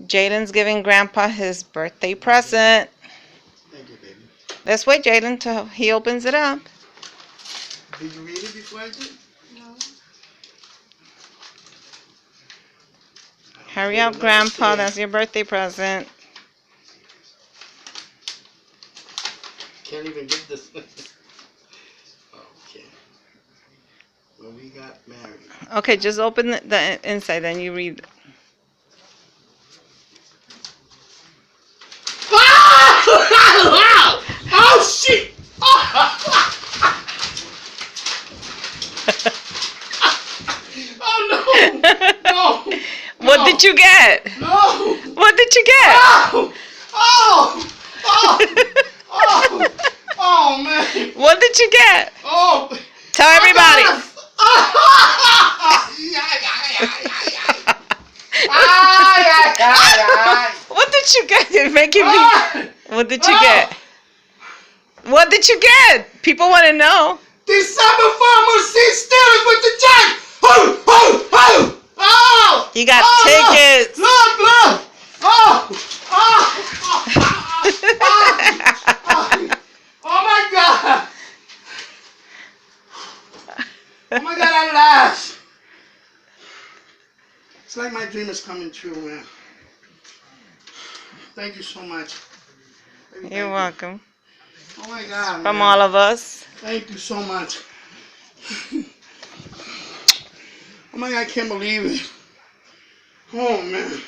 Jaden's giving Grandpa his birthday present. Thank you, baby. Let's wait, Jaden, till he opens it up. Did you read it before I did? No. Hurry up, Grandpa. That's your birthday present. Can't even get this. Okay. Well, we got married. Okay, just open the inside, then you read. Oh, oh shit! Oh no! No! What did you get? No! What did you get? Oh! Oh! Oh! Oh! Oh man! What did you get? Oh! Tell everybody. What did you get? You're making me. What did you get? What did you get? People want to know. December farmer seat steering with the jack. Oh! Oh! Oh! Oh! You got Oh, tickets. Look! Look! Oh! Oh! Oh my God! Oh my God! I laughed. It's like my dream is coming true, man. Thank you so much. Baby, thank You're you. welcome. Oh my God. From man. all of us. Thank you so much. Oh my God, I can't believe it. Oh man.